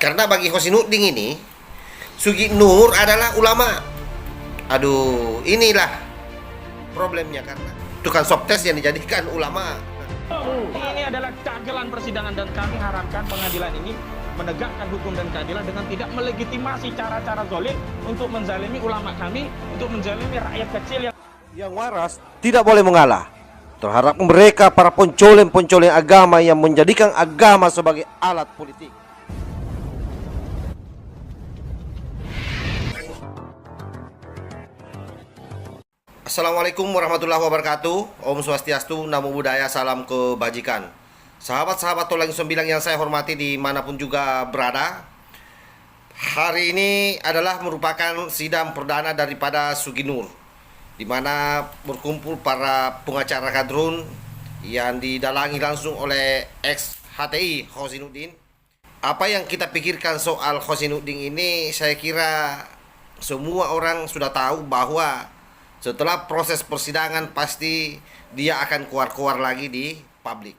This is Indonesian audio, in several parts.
Karena bagi Husainuddin ini, Sugi Nur adalah ulama. Aduh, inilah problemnya karena tukang swab test yang dijadikan ulama. Ini adalah keagalan persidangan dan kami harapkan pengadilan ini menegakkan hukum dan keadilan dengan tidak melegitimasi cara-cara zolim untuk menzalimi ulama kami, untuk menzalimi rakyat kecil yang waras tidak boleh mengalah terhadap mereka para pencoleng-pencoleng agama yang menjadikan agama sebagai alat politik. Assalamualaikum warahmatullahi wabarakatuh. Om Swastiastu, Namo Buddhaya, salam kebajikan. Sahabat-sahabat Toleng Sembilang yang saya hormati dimanapun juga berada, hari ini adalah merupakan sidang perdana daripada Sugi Nur, di mana berkumpul para pengacara kadrun yang didalangi langsung oleh ex HTI Husainuddin. Apa yang kita pikirkan soal Husainuddin ini, saya kira semua orang sudah tahu bahwa setelah proses persidangan pasti dia akan keluar-keluar lagi di publik.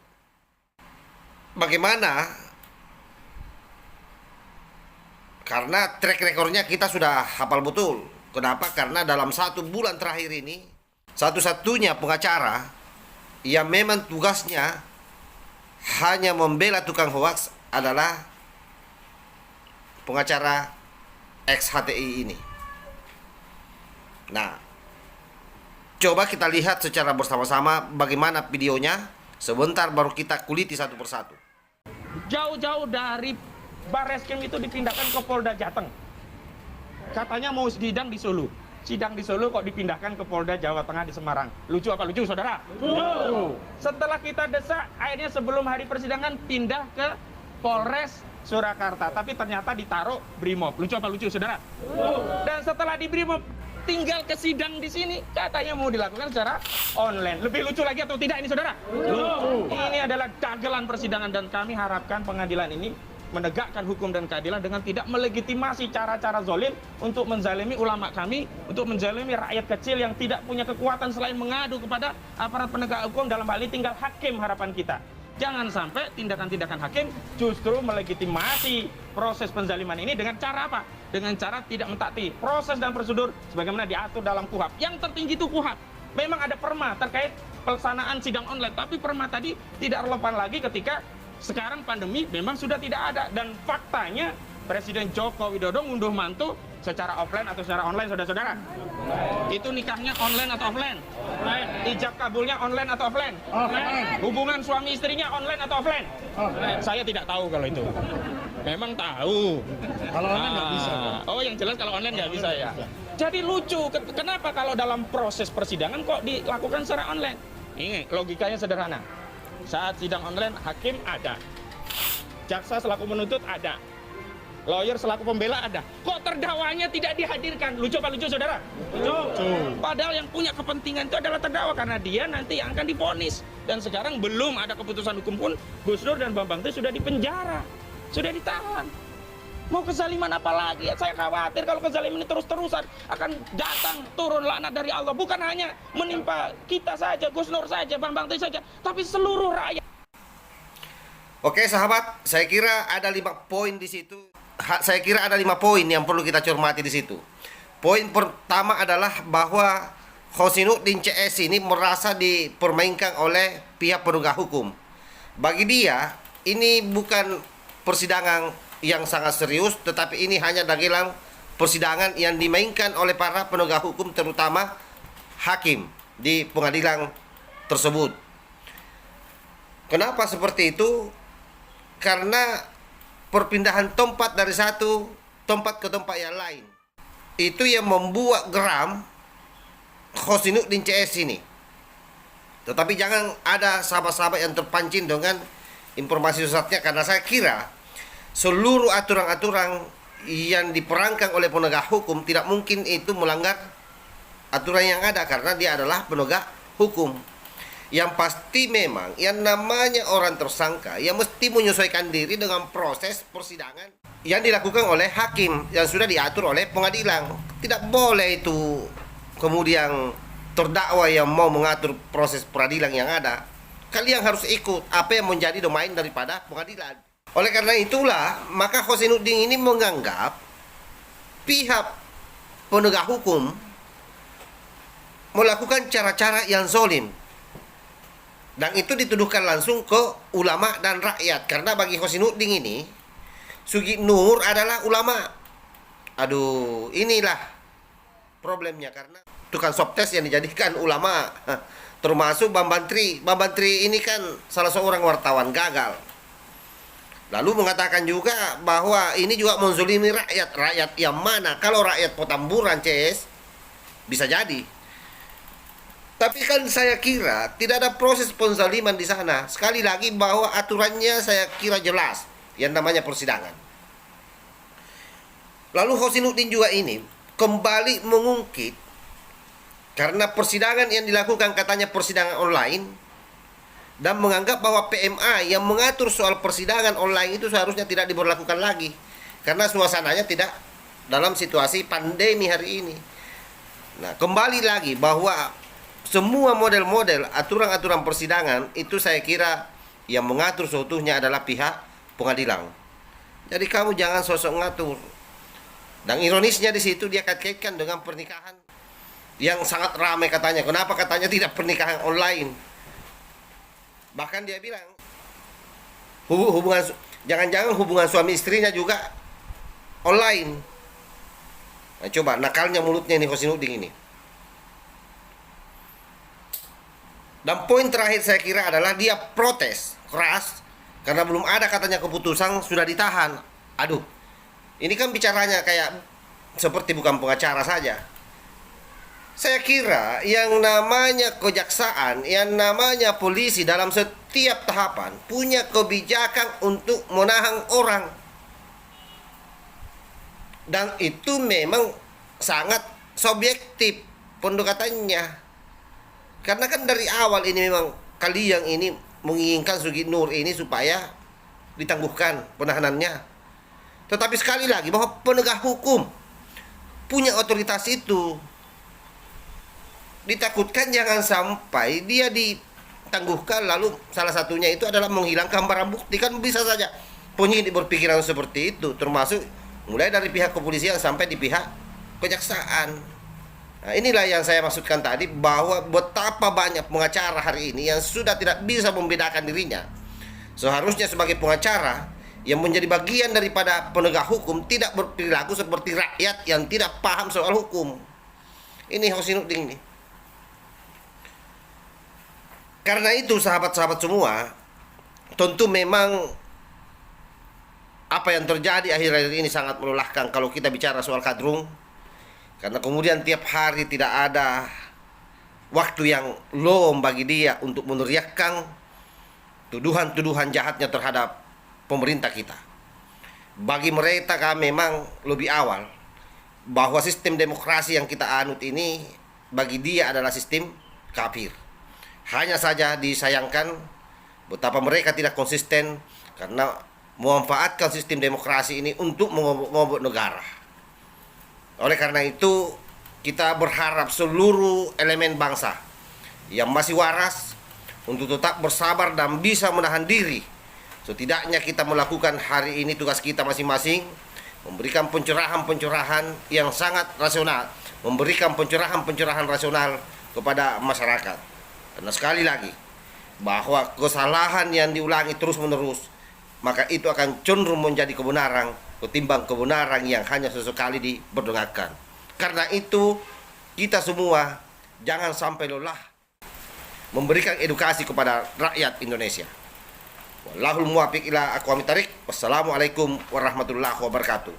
Bagaimana? Karena track recordnya kita sudah hafal betul. Kenapa? Karena dalam 1 bulan terakhir ini, satu-satunya pengacara yang memang tugasnya hanya membela tukang hoaks adalah pengacara ex HTI ini. Nah, coba kita lihat secara bersama-sama bagaimana videonya. Sebentar baru kita kuliti satu persatu. jauh-jauh dari Barreskrim itu dipindahkan ke Polda Jateng. Katanya mau sidang di Solo. Sidang di Solo kok dipindahkan ke Polda Jawa Tengah di Semarang. Lucu apa lucu, saudara? Lucu. Setelah kita desak, akhirnya sebelum hari persidangan pindah ke Polres Surakarta. Tapi ternyata ditaruh Brimob. Lucu apa lucu, saudara? Lucu. Dan setelah di Brimob, tinggal ke sidang di sini, katanya mau dilakukan secara online. Lebih lucu lagi atau tidak ini, saudara? Lucu. Ini adalah keagalan persidangan dan kami harapkan pengadilan ini menegakkan hukum dan keadilan dengan tidak melegitimasi cara-cara zolim untuk menzalimi ulama kami, untuk menzalimi rakyat kecil yang tidak punya kekuatan selain mengadu kepada aparat penegak hukum. Dalam hal ini tinggal hakim harapan kita. Jangan sampai tindakan-tindakan hakim justru melegitimasi proses penzaliman ini dengan cara apa? Dengan cara tidak mentaati proses dan prosedur sebagaimana diatur dalam KUHAP. Yang tertinggi itu KUHAP. Memang ada perma terkait pelaksanaan sidang online, tapi perma tadi tidak relevan lagi ketika sekarang pandemi memang sudah tidak ada. Dan faktanya Presiden Joko Widodo ngunduh mantu secara offline atau secara online, saudara-saudara? Itu nikahnya online atau offline? Offline. Ijab kabulnya online atau offline? Offline. Hubungan suami istrinya online atau offline? Offline. Saya tidak tahu kalau itu. Memang tahu. Kalau online nggak bisa. Oh, yang jelas kalau online nggak bisa ya. Jadi lucu. Kenapa kalau dalam proses persidangan kok dilakukan secara online? Ini logikanya sederhana. Saat sidang online, hakim ada, jaksa selaku menuntut ada, lawyer selaku pembela ada. Kok terdakwanya tidak dihadirkan? Lucu apa lucu, saudara? Lucu. Padahal yang punya kepentingan itu adalah terdakwa karena dia nanti yang akan divonis. Dan sekarang belum ada keputusan hukum pun, Gus Dur dan Bambang itu sudah dipenjara, sudah ditahan. Mau kezaliman apa lagi? Saya khawatir kalau kezaliman ini terus-terusan akan datang turun laknat dari Allah. Bukan hanya menimpa kita saja, Gus Nur saja, Bambang saja, tapi seluruh rakyat. Oke sahabat, saya kira ada 5 poin di situ. Saya kira ada 5 poin yang perlu kita cermati di situ. Poin pertama adalah bahwa Husainuddin CS ini merasa dipermainkan oleh pihak penegak hukum. Bagi dia, ini bukan persidangan yang sangat serius, tetapi ini hanya dagelan persidangan yang dimainkan oleh para penegak hukum, terutama hakim di pengadilan tersebut. Kenapa seperti itu? Karena perpindahan tempat dari satu tempat ke tempat yang lain itu yang membuat geram Husainuddin CS ini. Tetapi jangan ada sahabat-sahabat yang terpancing dengan informasi sesatnya, karena saya kira seluruh aturan-aturan yang diperangkan oleh penegak hukum tidak mungkin itu melanggar aturan yang ada, karena dia adalah penegak hukum. Yang pasti memang yang namanya orang tersangka yang mesti menyesuaikan diri dengan proses persidangan yang dilakukan oleh hakim yang sudah diatur oleh pengadilan. Tidak boleh itu kemudian terdakwa yang mau mengatur proses peradilan yang ada. Kalian harus ikut apa yang menjadi domain daripada pengadilan. Oleh karena itulah, maka Husainuddin ini menganggap pihak penegak hukum melakukan cara-cara yang zolim. Dan itu dituduhkan langsung ke ulama dan rakyat. Karena bagi Husainuddin ini, Sugi Nur adalah ulama. Aduh, inilah problemnya. Karena tukang swab test yang dijadikan ulama, termasuk Bambang Tri. Bambang Tri ini kan salah seorang wartawan gagal. Lalu mengatakan juga bahwa ini juga menzolimi rakyat. Rakyat yang mana? Kalau rakyat Petamburan, CS, bisa jadi. Tapi kan saya kira tidak ada proses penzaliman di sana. Sekali lagi bahwa aturannya saya kira jelas, yang namanya persidangan. Lalu Husainuddin juga ini kembali mengungkit karena persidangan yang dilakukan katanya persidangan online, dan menganggap bahwa PMA yang mengatur soal persidangan online itu seharusnya tidak diberlakukan lagi karena suasananya tidak dalam situasi pandemi hari ini. Nah, kembali lagi bahwa semua model-model aturan-aturan persidangan itu saya kira yang mengatur seutuhnya adalah pihak pengadilan. Jadi kamu jangan sosok ngatur. Dan ironisnya di situ dia kaitkan dengan pernikahan yang sangat ramai katanya. Kenapa katanya tidak pernikahan online? Bahkan dia bilang hubungan, jangan-jangan hubungan suami istrinya juga online. Nah, coba nakalnya mulutnya ini Husainuddin ini. Dan poin terakhir saya kira adalah dia protes keras karena belum ada katanya keputusan, sudah ditahan. Aduh, ini kan bicaranya kayak seperti bukan pengacara saja. Saya kira yang namanya kejaksaan, yang namanya polisi dalam setiap tahapan punya kebijakan untuk menahan orang. Dan itu memang sangat subjektif pendekatannya. Karena kan dari awal ini memang kalian ini menginginkan Sugi Nur ini supaya ditangguhkan penahanannya. Tetapi sekali lagi bahwa penegak hukum punya otoritas itu. Ditakutkan jangan sampai dia ditangguhkan lalu salah satunya itu adalah menghilangkan barang bukti. Kan bisa saja penyidik berpikiran seperti itu, termasuk mulai dari pihak kepolisian sampai di pihak kejaksaan. Nah, inilah yang saya maksudkan tadi bahwa betapa banyak pengacara hari ini yang sudah tidak bisa membedakan dirinya. Seharusnya sebagai pengacara yang menjadi bagian daripada penegak hukum tidak berperilaku seperti rakyat yang tidak paham soal hukum. Ini Husainuddin ini. Karena itu sahabat-sahabat semua, tentu memang apa yang terjadi akhir-akhir ini sangat melelahkan kalau kita bicara soal Kadrung. Karena kemudian tiap hari tidak ada waktu yang lowong bagi dia untuk meneriakkan tuduhan-tuduhan jahatnya terhadap pemerintah kita. Bagi mereka memang lebih awal bahwa sistem demokrasi yang kita anut ini bagi dia adalah sistem kafir. Hanya saja disayangkan betapa mereka tidak konsisten karena memanfaatkan sistem demokrasi ini untuk mengobok negara. Oleh karena itu, kita berharap seluruh elemen bangsa yang masih waras untuk tetap bersabar dan bisa menahan diri. Setidaknya kita melakukan hari ini tugas kita masing-masing, memberikan pencerahan-pencerahan yang sangat rasional, memberikan pencerahan-pencerahan rasional kepada masyarakat. Karena sekali lagi, bahwa kesalahan yang diulangi terus-menerus, maka itu akan cenderung menjadi kebenaran ketimbang kebenaran yang hanya sesekali diperdengarkan. Karena itu, kita semua jangan sampai lelah memberikan edukasi kepada rakyat Indonesia. Wallahul muwaffiq ila aqwamit thariq. Wassalamualaikum warahmatullahi wabarakatuh.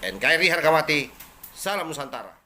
NKRI harga mati. Salam Nusantara.